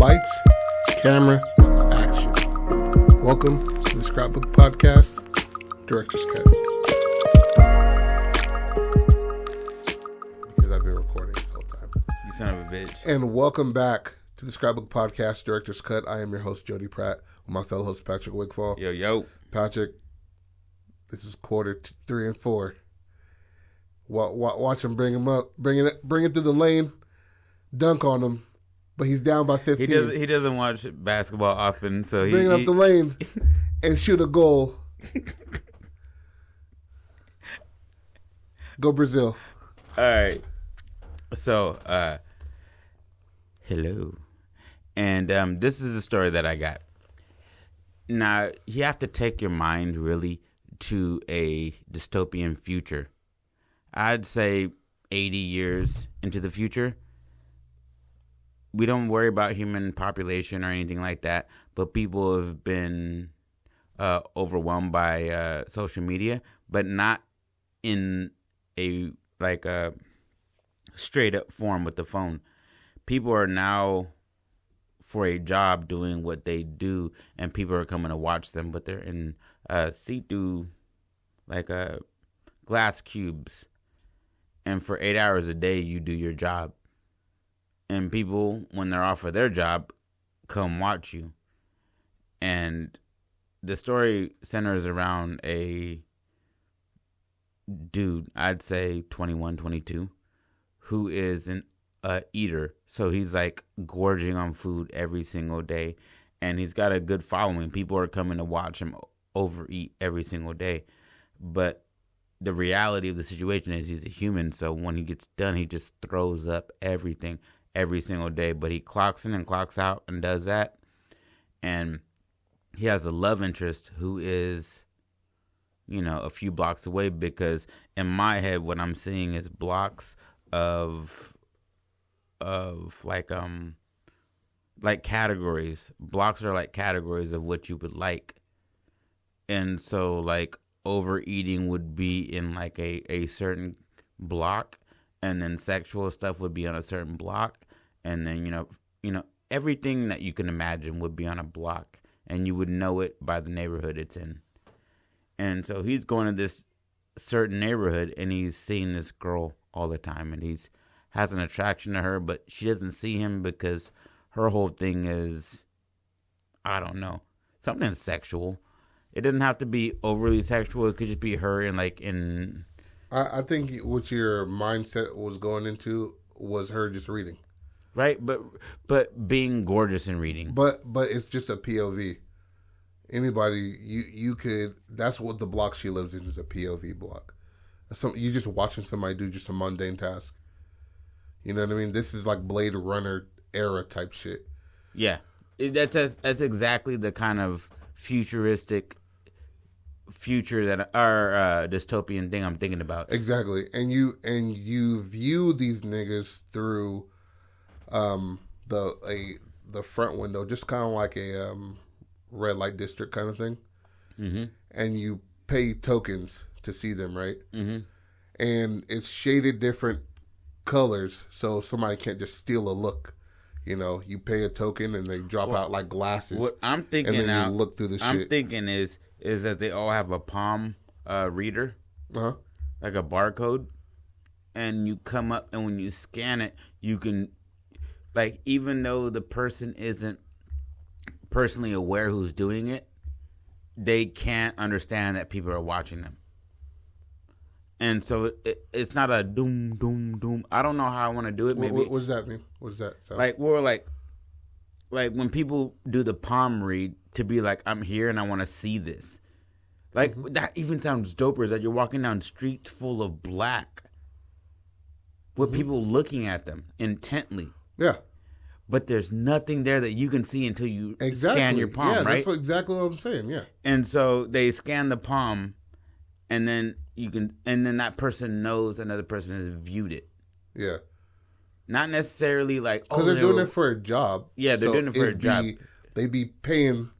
Lights, camera, action. Welcome to the Scrapbook Podcast, Director's Cut. Because I've been recording this whole time. You son of a bitch. And welcome back to the Scrapbook Podcast, Director's Cut. I am your host, Jody Pratt, with my fellow host, Patrick Wigfall. Yo. Patrick, this is quarter 3 and 4. Watch him bring him up, bring it through the lane, dunk on him, but he's down by 15. He doesn't watch basketball often, so bring it up the lane and shoot a goal. Go Brazil! All right. So, hello, and this is the story that I got. Now you have to take your mind really to a dystopian future. I'd say 80 years into the future. We don't worry about human population or anything like that, but people have been overwhelmed by social media, but not in a straight up form with the phone. People are now for a job doing what they do, and people are coming to watch them, but they're in see-through glass cubes. And for 8 hours a day, you do your job. And people, when they're off of their job, come watch you. And the story centers around a dude, I'd say 21, 22, who is an eater. So he's like gorging on food every single day. And he's got a good following. People are coming to watch him overeat every single day. But the reality of the situation is he's a human, so when he gets done, he just throws up everything every single day. But he clocks in and clocks out and does that. And he has a love interest who is, a few blocks away, because in my head, what I'm seeing is blocks of categories. Blocks are like categories of what you would like. And so overeating would be in a certain block, and then sexual stuff would be on a certain block, and then everything that you can imagine would be on a block, and you would know it by the neighborhood it's in. And so he's going to this certain neighborhood, and he's seeing this girl all the time, and he's has an attraction to her, but she doesn't see him because her whole thing is, I don't know, something sexual. It doesn't have to be overly sexual. It could just be her in. I think what your mindset was going into was her just reading, right? But being gorgeous and reading. But it's just a POV. Anybody you could. That's what the block she lives in is, a POV block. You just watching somebody do just a mundane task. You know what I mean? This is like Blade Runner era type shit. Yeah, that's exactly the kind of futuristic future that our dystopian thing I'm thinking about. Exactly. And you view these niggas through the front window, just kind of like a red light district kind of thing. Mm-hmm. And you pay tokens to see them, right? Mm-hmm. And it's shaded different colors, so somebody can't just steal a look. You pay a token and they drop out like glasses. What I'm thinking and then now, you look through the shit. I'm thinking is that they all have a palm reader, like a barcode, and you come up, and when you scan it, you can, even though the person isn't personally aware who's doing it, they can't understand that people are watching them. And so it's not a doom, doom, doom. I don't know how I want to do it. Maybe. What does that mean? What does that sound? We're like when people do the palm read, to be like, I'm here and I want to see this. That even sounds doper, is that you're walking down streets full of black with people looking at them intently. Yeah. But there's nothing there that you can see until you scan your palm, right? That's exactly what I'm saying, yeah. And so they scan the palm, and then that person knows another person has viewed it. Yeah. Not necessarily because they're doing it for a job. Yeah, they're doing it for a job. They be paying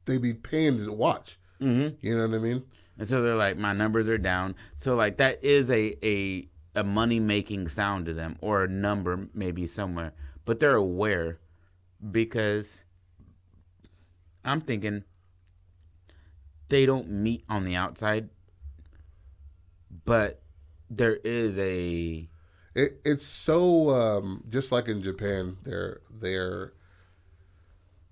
to watch. Mm-hmm. You know what I mean? And so they're like, my numbers are down. So that is a money making sound to them, or a number maybe somewhere. But they're aware because I'm thinking they don't meet on the outside, but there is a... It's so just like in Japan, their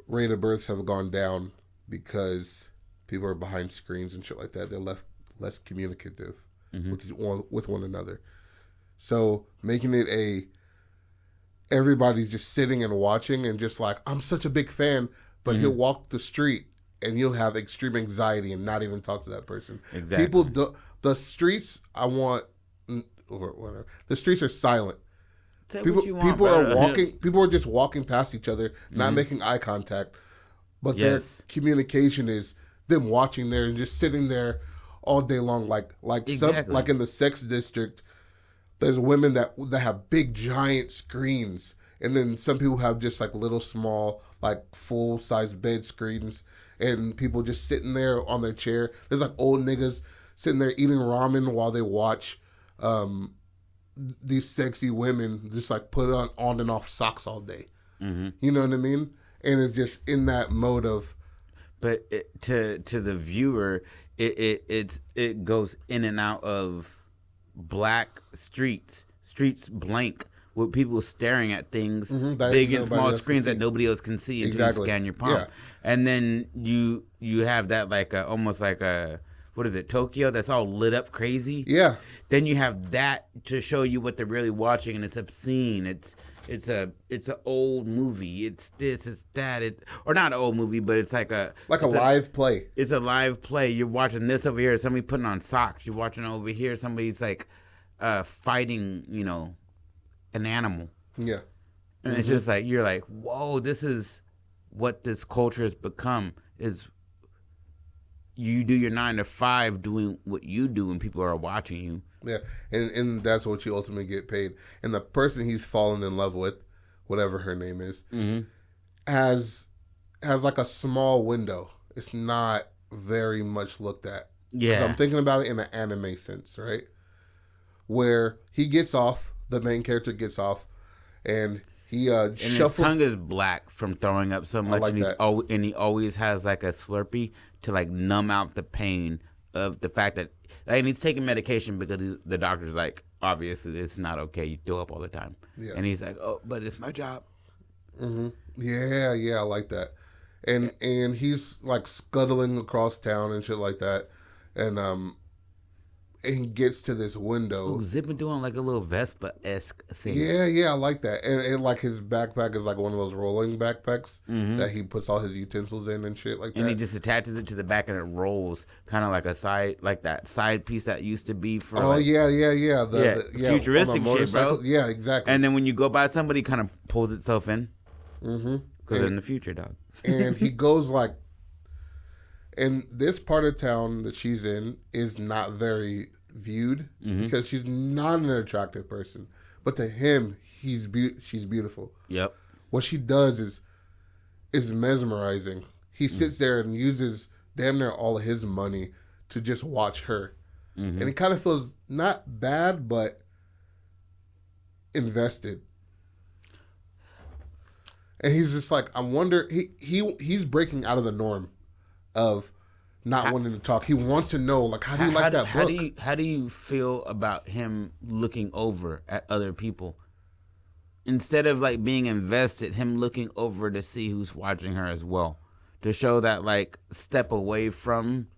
rate of births have gone down because people are behind screens and shit like that. They're less communicative with one another. So making it everybody's just sitting and watching and just like, I'm such a big fan, but he'll walk the street and you'll have extreme anxiety and not even talk to that person. Exactly. People, the streets, or whatever. The streets are silent. People are walking. People are just walking past each other, not making eye contact. But their communication is them watching there and just sitting there all day long. Like in the sex district, there's women that have big giant screens, and then some people have just like little small like full size bed screens, and people just sitting there on their chair. There's like old niggas sitting there eating ramen while they watch these sexy women just like put on and off socks all day. You know what I mean? And it's just in that mode of. But to the viewer, it goes in and out of black streets blank with people staring at things, big and small screens that nobody else can see until you scan your palm. Yeah. And then you have that like almost like a. What is it, Tokyo? That's all lit up crazy. Yeah. Then you have that to show you what they're really watching, and it's obscene. It's an old movie. It's this, it's that. Or not an old movie, but it's like a live play. It's a live play. You're watching this over here. Somebody putting on socks. You're watching over here. Somebody's like fighting, an animal. Yeah. And it's just like you're like, whoa, this is what this culture has become. Is you do your 9 to 5 doing what you do and people are watching you. Yeah, and that's what you ultimately get paid. And the person he's fallen in love with, whatever her name is, has like a small window. It's not very much looked at. Yeah. I'm thinking about it in an anime sense, right? Where he gets off, the main character gets off, and he and his tongue is black from throwing up so much, like and he always has like a Slurpee to like numb out the pain of the fact that, and he's taking medication because the doctor's like, obviously it's not okay. You throw up all the time, and he's like, oh, but it's my job. Yeah, I like that, and he's like scuttling across town and shit like that, and he gets to this window. Ooh, Zipping doing like a little Vespa-esque thing. Yeah, I like that. And like his backpack is like one of those rolling backpacks that he puts all his utensils in and shit like that. And he just attaches it to the back and it rolls, kind of like a side, like that side piece that used to be for. Oh, like, the futuristic shit, bro. Yeah, exactly. And then when you go by somebody, kind of pulls itself in. Because in the future, dog. And he goes like. And this part of town that she's in is not very viewed because she's not an attractive person. But to him, she's beautiful. Yep. What she does is mesmerizing. He sits there and uses damn near all of his money to just watch her. And he kind of feels not bad, but invested. And he's just like, I wonder, he's breaking out of the norm of not wanting to talk. He wants to know, like, how do you like that book? How do you feel about him looking over at other people? Instead of, like, being invested, him looking over to see who's watching her as well. To show that, like, step away from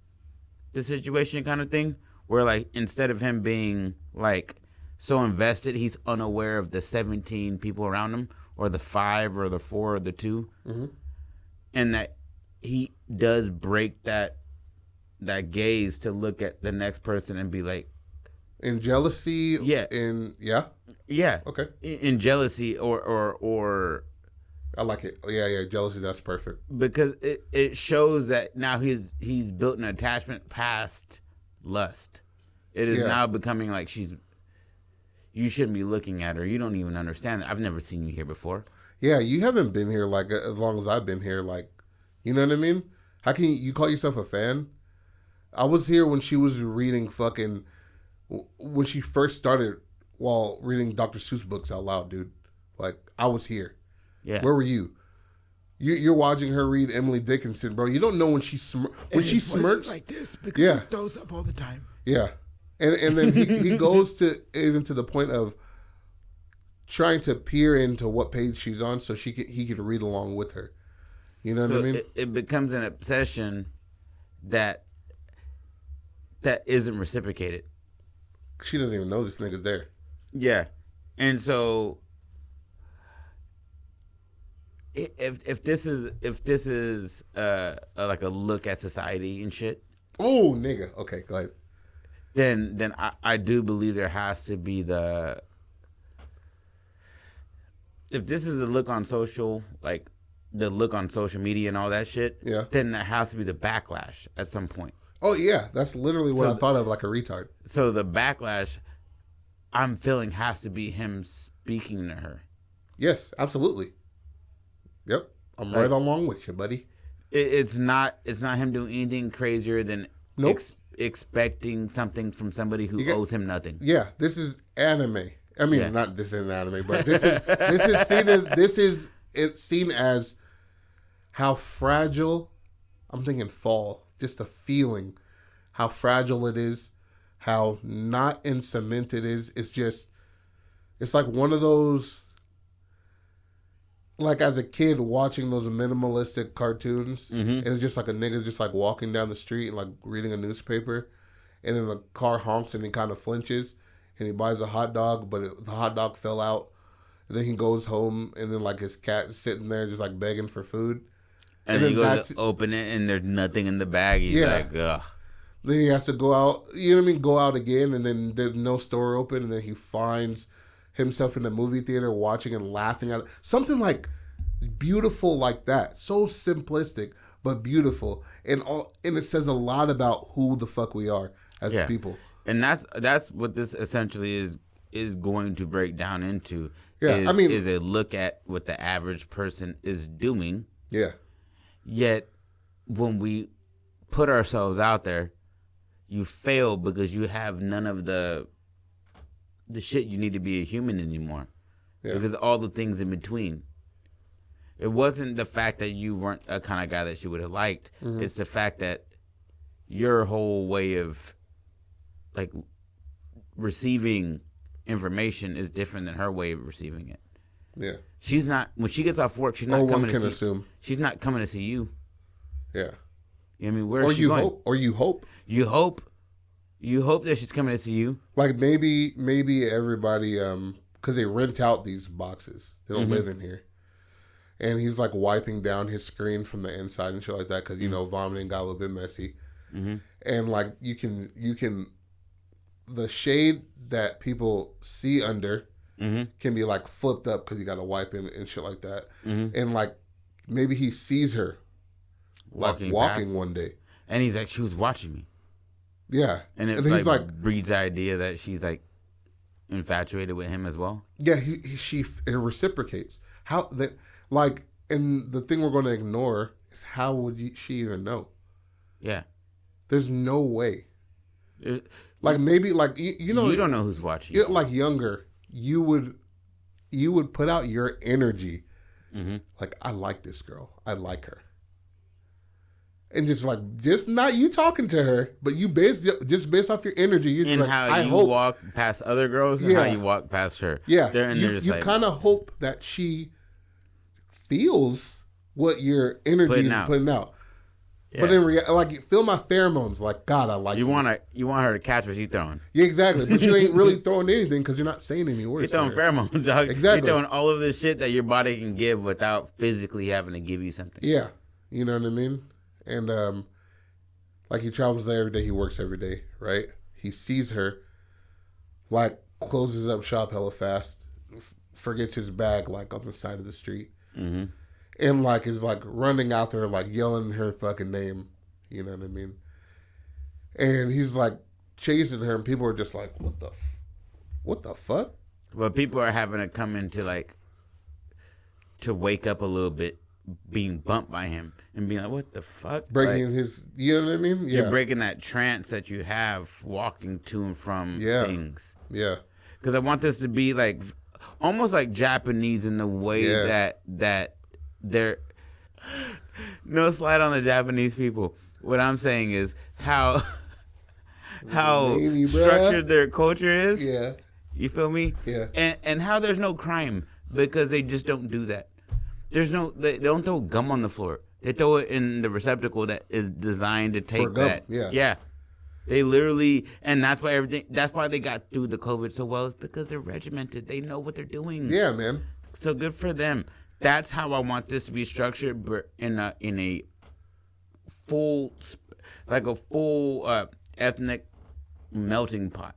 the situation kind of thing. Where, like, instead of him being, like, so invested, he's unaware of the 17 people around him. Or the 5 or the 4 or the 2. And that he does break that gaze to look at the next person and be like, in jealousy. Yeah. Yeah. Okay. In jealousy or I like it. Yeah. Jealousy. That's perfect. Because it shows that now he's built an attachment past lust. It is now becoming like you shouldn't be looking at her. You don't even understand it. I've never seen you here before. Yeah, you haven't been here like as long as I've been here. Like, you know what I mean? How can you call yourself a fan? I was here when she was reading when she first started while reading Dr. Seuss books out loud, dude. Like, I was here. Yeah. Where were you? You're watching her read Emily Dickinson, bro. You don't know when she smirks like this because he throws up all the time. Yeah, and then he goes to even to the point of trying to peer into what page she's on so he can read along with her. You know what I mean? It becomes an obsession that isn't reciprocated. She doesn't even know this nigga's there. Yeah, and so if this is like a look at society and shit. Oh, nigga. Okay, go ahead. Then I do believe there has to be if this is a look on social, like the look on social media and all that shit, yeah, then there has to be the backlash at some point. Oh, yeah. That's literally what I thought of, like a retard. So the backlash I'm feeling has to be him speaking to her. Yes, absolutely. Yep. I'm right along with you, buddy. It's not him doing anything crazier than expecting something from somebody who owes him nothing. Yeah, this is anime. I mean, not this is anime, but this is seen as how fragile. I'm thinking fall. Just a feeling, how fragile it is, how not in cement it is. It's like one of those. Like as a kid watching those minimalistic cartoons, and it's just like a nigga just like walking down the street and like reading a newspaper, and then the car honks and he kind of flinches, and he buys a hot dog, but the hot dog fell out, and then he goes home, and then like his cat is sitting there just like begging for food, and then he goes to open it and there's nothing in the bag. He's like, ugh. Then he has to go out, you know what I mean? Go out again, and then there's no store open, and then he finds himself in the movie theater watching and laughing at it. Something like beautiful like that. So simplistic, but beautiful. And it says a lot about who the fuck we are as people. And that's what this essentially is going to break down into. Yeah, is a look at what the average person is doing. Yeah. Yet when we put ourselves out there, you fail because you have none of the shit you need to be a human anymore. Yeah. Because all the things in between. It wasn't the fact that you weren't a kind of guy that she would have liked. Mm-hmm. It's the fact that your whole way of like receiving information is different than her way of receiving it. Yeah. She's not, when she gets off work, she's not coming to see. She's not coming to see you. Yeah. You know what I mean? Where is she going? You hope. You hope that she's coming to see you. Like maybe everybody, because they rent out these boxes. They don't live in here. And he's like wiping down his screen from the inside and shit like that because, you know, vomiting got a little bit messy. Mm-hmm. And like you can, the shade that people see under can be like flipped up because you got to wipe him and shit like that. Mm-hmm. And like maybe he sees her walking one day. And he's like, she was watching me. Yeah. And it like breeds the idea that she's like infatuated with him as well. Yeah, it reciprocates. How that. Like, and the thing we're going to ignore is how would she even know? Yeah. There's no way. Like, maybe, like, you know. You don't know who's watching. Like, younger, you would put out your energy. Mm-hmm. Like, I like this girl. I like her. And just not you talking to her, but you based off your energy. You're and like, how you walk past other girls and how you walk past her. Yeah. You kind of hope that she feels what your energy is putting out. Yeah. But in reality, like, you feel my pheromones. Like, God, I like you. You want her to catch what she's throwing. Yeah, exactly. But you ain't really throwing anything because you're not saying any words. You're throwing pheromones, dog. Exactly. You're throwing all of this shit that your body can give without physically having to give you something. Yeah. You know what I mean? And, like, he travels there every day. He works every day, right? He sees her, like, closes up shop hella fast, forgets his bag, like, on the side of the street. Mm-hmm. And like is like running out there like yelling her fucking name, you know what I mean? And he's like chasing her, and people are just like, "What the fuck?" Well, people are having to come into like to wake up a little bit, being bumped by him and being like, "What the fuck?" Breaking his, you know what I mean? Yeah. You're breaking that trance that you have walking to and from things. Yeah. Because I want this to be like almost like Japanese in the way that they're No slide on the Japanese people. What I'm saying is how Maybe, bruh. structured their culture is. Yeah. You feel me? Yeah. And how there's no crime because they just don't do that. They don't throw gum on the floor. They throw it in the receptacle that is designed to take that. Yeah. Yeah. They literally, and that's why they got through the COVID so well, is because they're regimented. They know what they're doing. Yeah, man. So good for them. That's how I want this to be structured, but in a full, ethnic melting pot.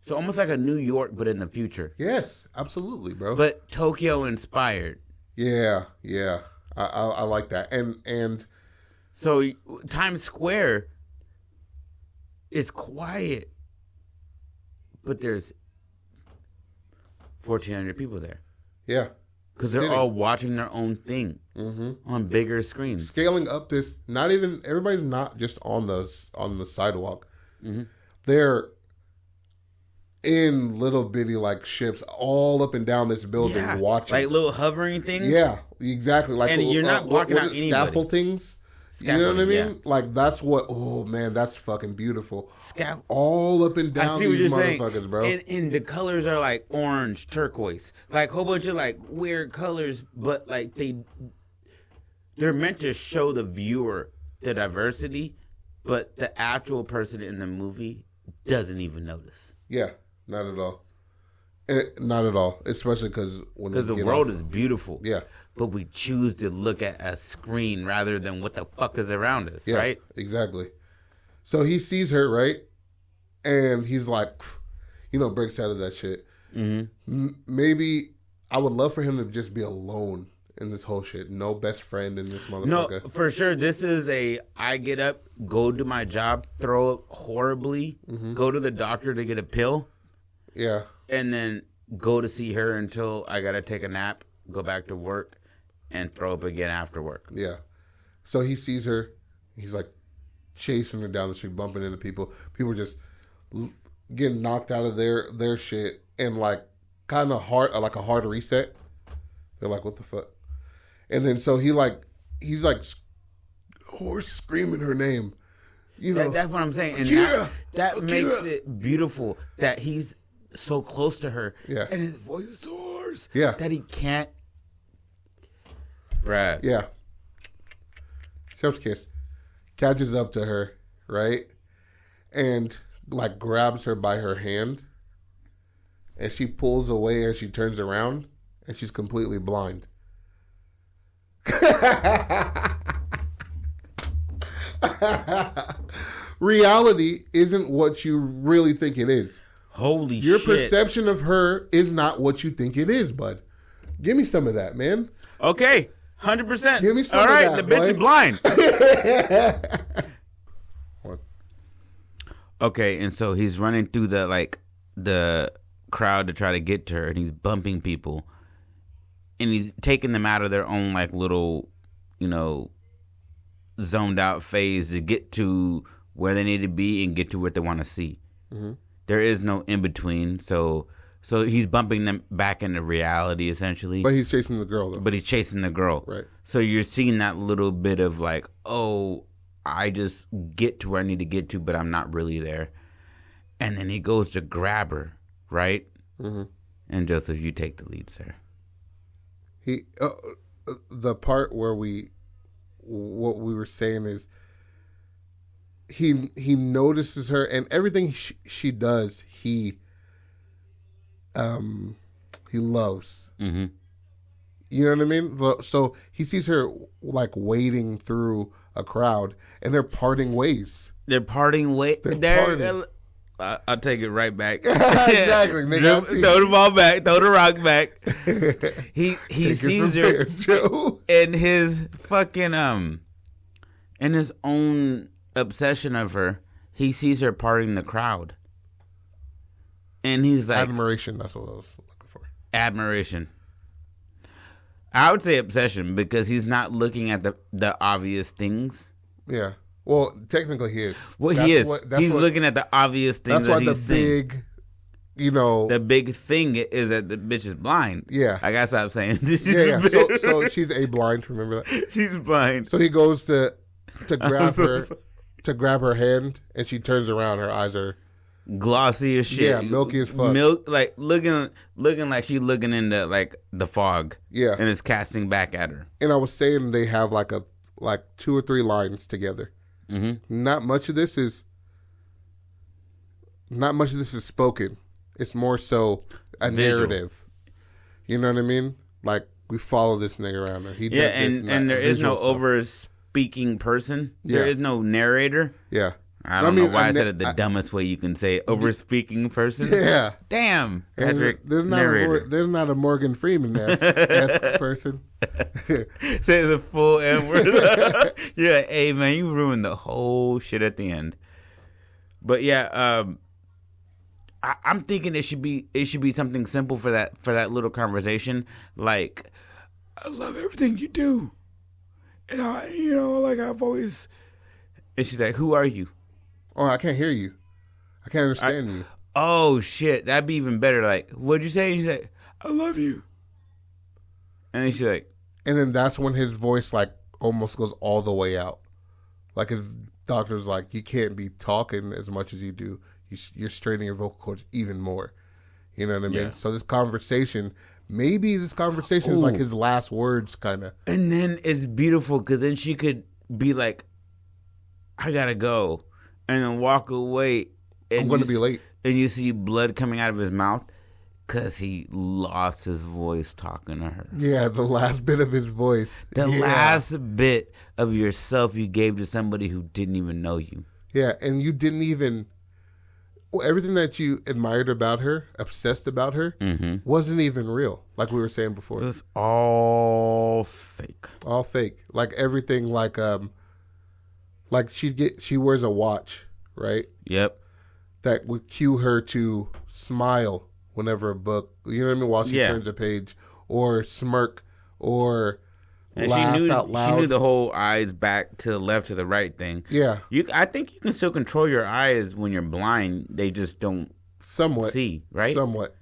So almost like a New York, but in the future. Yes, absolutely, bro. But Tokyo inspired. Yeah. I like that. And So Times Square is quiet, but there's 1,400 people there. yeah. Because they're all watching their own thing on bigger screens. Scaling up this, not even everybody's not just on the sidewalk. They're in little bitty like ships all up and down this building watching, like little hovering things. Yeah, exactly. Like, and you're not blocking out anybody. Scaffoldings. You know what I mean? Yeah. Like that's what. Oh man, that's fucking beautiful. Scaffold. All up and down I see what these you're saying, motherfuckers, bro. And the colors are like orange, turquoise, like a whole bunch of like weird colors, but like they're meant to show the viewer the diversity, but the actual person in the movie doesn't even notice. Yeah, not at all. Not at all. Especially because the world is beautiful. Yeah. But we choose to look at a screen rather than what the fuck is around us, Yeah, right? Exactly. So he sees her, right? And he's like, breaks out of that shit. Maybe I would love for him to just be alone in this whole shit. No best friend in this motherfucker. No, for sure. This is I get up, go do my job, throw up horribly, go to the doctor to get a pill. Yeah. And then go to see her until I got to take a nap, go back to work, and throw up again after work. Yeah. So he sees her. He's like chasing her down the street, bumping into people. People are just getting knocked out of their shit and like kind of like a hard reset. They're like, what the fuck? And then so he's like hoarse screaming her name. That's what I'm saying. And that makes it beautiful that he's so close to her. Yeah. And his voice is so hoarse. Yeah. That he can't. Brad. Yeah. Chef's kiss. Catches up to her, right? And like grabs her by her hand. And she pulls away and she turns around and she's completely blind. Reality isn't what you really think it is. Holy shit. Your perception of her is not what you think it is, bud. Give me some of that, man. Okay. 100%. Give me some All of right, that, the bitch boy. is blind. Okay, and so he's running through the crowd to try to get to her, and he's bumping people, and he's taking them out of their own like little, zoned out phase to get to where they need to be and get to what they want to see. Mm-hmm. There is no in between, so he's bumping them back into reality essentially. But he's chasing the girl though. But he's chasing the girl, right? So you're seeing that little bit of like, oh, I just get to where I need to get to, but I'm not really there. And then he goes to grab her, right? Mm-hmm. And Joseph, you take the lead, sir. The part where what we were saying is he notices her and everything she does, he loves. Mm-hmm. You know what I mean? So he sees her like wading through a crowd, and they're parting ways. They're parting ways. I'll take it right back. Exactly. Nigga, throw the ball back. Throw the rock back. He sees her in his fucking in his own obsession of her. He sees her parting the crowd, and he's like admiration. That's what I was looking for. Admiration. I would say obsession because he's not looking at the obvious things. Yeah. Well, technically he is. Well, he is. He's looking at the obvious things. That's why the big The big thing is that the bitch is blind. Yeah. I gotta stop saying. Yeah. So she's a blind. Remember that? She's blind. So he goes to grab her to grab her hand, and she turns around. Her eyes are glossy as shit. Yeah, milky as fuck. Milk, like looking like she's looking into like the fog. Yeah, and it's casting back at her. And I was saying they have like 2 or 3 lines together. Mm-hmm. Not much of this is spoken. It's more so a narrative. You know what I mean? Like we follow this nigga around. He does and there is no over speaking person. There is no narrator. Yeah. I don't know why I said it the dumbest way you can say it. Over speaking person. Yeah. Damn. Patrick. There's not a Morgan Freeman-esque person. Say the full N word. You're like, hey man, you ruined the whole shit at the end. But yeah, I'm thinking it should be something simple for that little conversation, like, I love everything you do, and I've always. And she's like, who are you? Oh, I can't hear you. I can't understand you. Oh shit, that'd be even better. Like, what'd you say? And she's like, I love you. And then she's like, and then that's when his voice like almost goes all the way out. Like his doctor's like, you can't be talking as much as you do. You're straining your vocal cords even more. You know what I mean? Yeah. So maybe this conversation is like his last words, kind of. And then it's beautiful because then she could be like, I gotta go, and then walk away. And I'm going to be late. And you see blood coming out of his mouth because he lost his voice talking to her. Yeah, the last bit of his voice. The last bit of yourself you gave to somebody who didn't even know you. Yeah, and you didn't even... everything that you admired about her, obsessed about her, wasn't even real. Like we were saying before. It was all fake. All fake. Like everything like she wears a watch, right? Yep. That would cue her to smile whenever a book, you know what I mean, while she turns a page, or smirk, or and laugh out loud. She knew the whole eyes back to the left to the right thing. Yeah. I think you can still control your eyes when you're blind. They just don't see, right? Somewhat.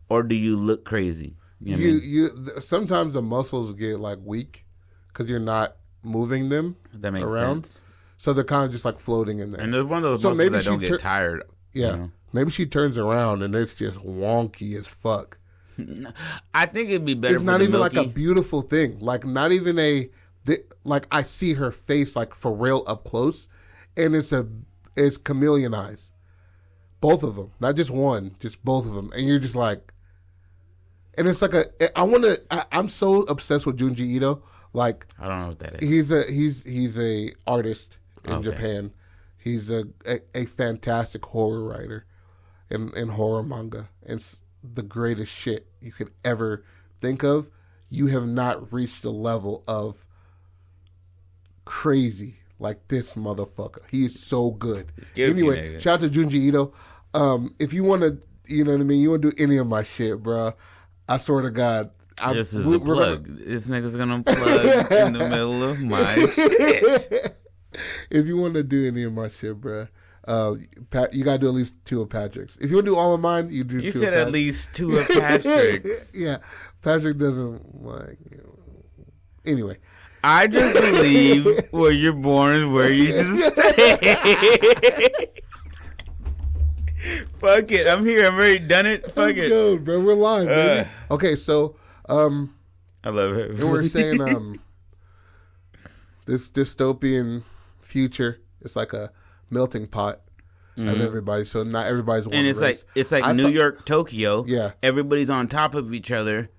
Or do you look crazy? You sometimes the muscles get like weak because you're not moving them that makes around. Sense. So they're kind of just like floating in there. And there's one of those muscles that don't get tired. Yeah. You know? Maybe she turns around and it's just wonky as fuck. I think it'd be better. It's not even like a beautiful thing. Like not even like I see her face like for real up close, and it's chameleon eyes, both of them, not just one, just both of them, and you're just like, and it's like I'm so obsessed with Junji Ito. Like I don't know what that is. He's a artist in Japan. He's a fantastic horror writer and horror manga, and the greatest shit you could ever think of. You have not reached the level of crazy like this motherfucker. He is so good. Anyway, shout out to Junji Ito. If you want to, you know what I mean, you want to do any of my shit, bro, I swear to God. This is a plug. This nigga's gonna plug in the middle of my shit. If you want to do any of my shit, bro, you gotta do at least 2 of Patrick's. If you want to do all of mine, you do. You 2 said at least 2 of Patrick's. Yeah, Patrick doesn't like. Anyway, I just believe where you're born is where you just stay. Fuck it, I'm here. I'm already done it. Fuck it, go, bro. We're live, baby. Okay, so I love it. And we're saying this dystopian future. It's like a melting pot of everybody. So not everybody's one. And it's like New York, Tokyo. Yeah, everybody's on top of each other,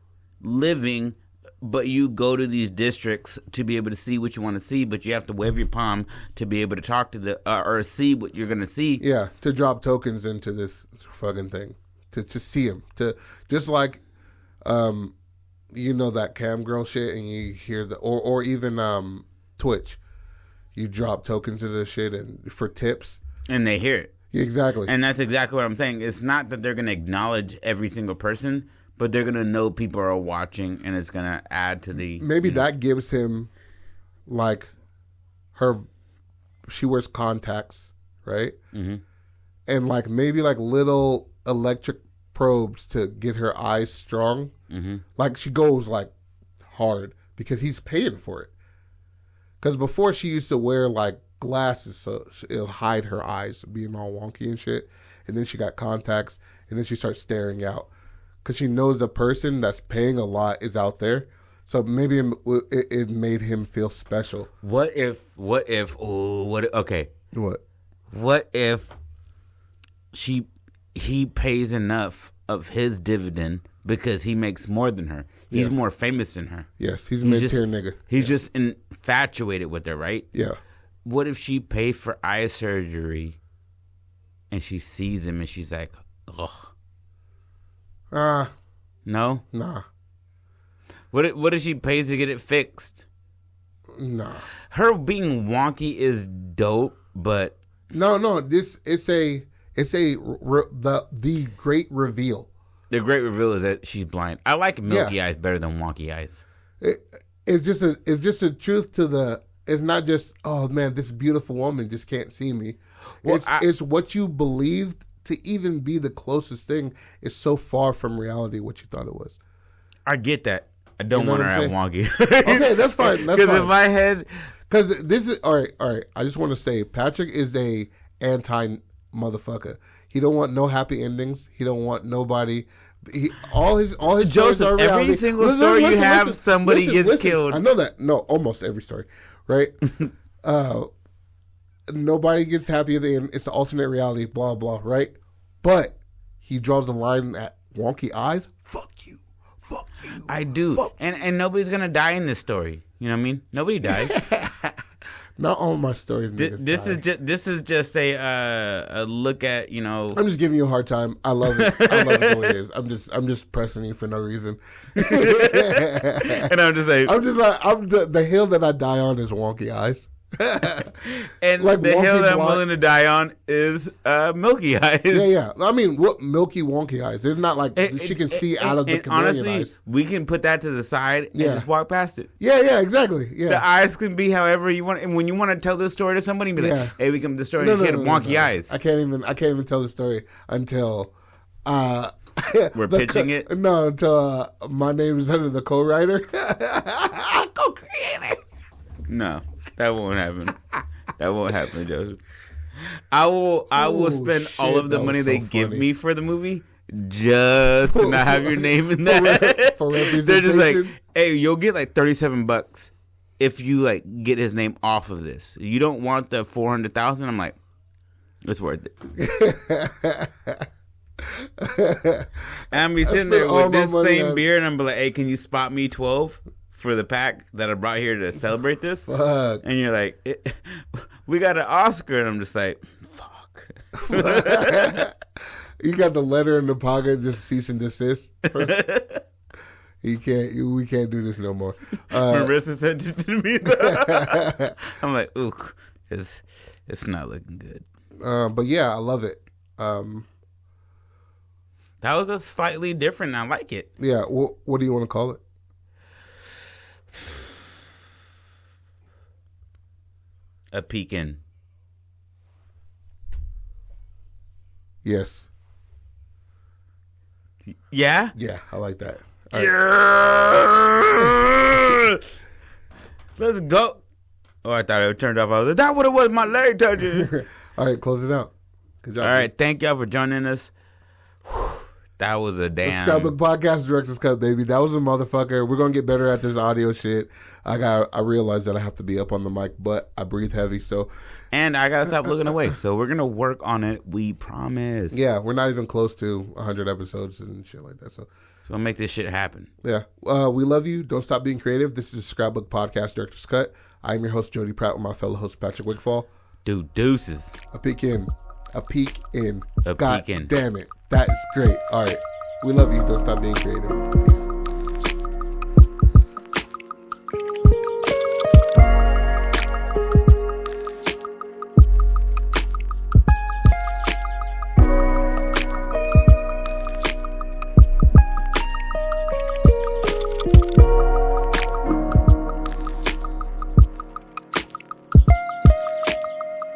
living. But you go to these districts to be able to see what you want to see, but you have to wave your palm to be able to talk to or see what you're going to see. Yeah, to drop tokens into this fucking thing, to see them, to just like, you know that cam girl shit, and you hear or even Twitch, you drop tokens into the shit and for tips, and they hear it. Yeah, exactly, and that's exactly what I'm saying. It's not that they're going to acknowledge every single person, but they're going to know people are watching, and it's going to add to the... Maybe that gives him, like, she wears contacts, right? Mm-hmm. And, like, maybe, like, little electric probes to get her eyes strong. Mm-hmm. Like she goes like hard because he's paying for it. Because before she used to wear like glasses so it'll hide her eyes being all wonky and shit. And then she got contacts and then she starts staring out because she knows the person that's paying a lot is out there. So maybe it made him feel special. What if, what if he pays enough of his dividend because he makes more than her. He's more famous than her. Yes, he's a mid-tier nigga. He's just infatuated with her, right? Yeah. What if she paid for eye surgery and she sees him and she's like, ugh. No? Nah. What if she pays to get it fixed? Nah. Her being wonky is dope, but no. It's the great reveal. The great reveal is that she's blind. I like milky eyes better than wonky eyes. It's just a truth to the. It's not just, oh man, this beautiful woman just can't see me. Well, it's what you believed to even be the closest thing is so far from reality what you thought it was. I get that. I don't want her at wonky. Okay, that's fine. Because in my head, because this is all right. I just want to say Patrick is a anti motherfucker. He don't want no happy endings. He don't want nobody. All his Joseph, are reality. Every single story you have, somebody gets killed. I know that. No, almost every story, right? Nobody gets happy at the end. It's an alternate reality. Blah blah. Right? But he draws the line at wonky eyes. Fuck you. Fuck you. I do. And nobody's gonna die in this story. You know what I mean? Nobody dies. Not all my stories. This is just a look at, you know. I'm just giving you a hard time. I love it. I love it the way it is. I'm just pressing you for no reason. And I'm just like the hill that I die on is wonky eyes. And like the hill that I'm willing to die on is milky eyes. Yeah. I mean, what milky wonky eyes? They're not like she can see out of the chameleon honestly, eyes. We can put that to the side and just walk past it. Yeah, exactly. Yeah. The eyes can be however you want. And when you want to tell this story to somebody, be like, "Hey, we can the story. She had wonky eyes." I can't even tell the story until we're pitching it. No, until my name is under the co-writer, co-creator. No, that won't happen. That won't happen, Joseph. I will spend all of the money they give me for the movie just to not have your name in that. For representation. They're just like, hey, you'll get like $37 if you like get his name off of this. You don't want the $400,000. I'm like, it's worth it. And I'm be sitting there with this same beer, and I'm like, hey, can you spot me 12? For the pack that I brought here to celebrate this. Fuck. And you're like, we got an Oscar. And I'm just like, fuck. You got the letter in the pocket, just cease and desist. We can't do this no more. Marissa sent it to me. I'm like, ooh, it's not looking good. But yeah, I love it. That was a slightly different. I like it. Yeah. What do you want to call it? A peek in. Yes. Yeah? Yeah, I like that. Yeah! Let's go. Oh, I thought it turned off. I was like, that would have was my leg touching. All right, close it out. Good job. All right, thank y'all for joining us. That was a damn. The Scrapbook Podcast Director's Cut, baby. That was a motherfucker. We're gonna get better at this audio shit. I realize that I have to be up on the mic, but I breathe heavy, so. And I gotta stop looking away. So we're gonna work on it. We promise. Yeah, we're not even close to 100 episodes and shit like that. So we'll make this shit happen. Yeah, we love you. Don't stop being creative. This is Scrapbook Podcast Director's Cut. I'm your host Jody Pratt with my fellow host Patrick Wigfall. Dude, deuces. A peek in. God peek in. damn it. That is great. All right. We love you. Don't stop being creative. Peace.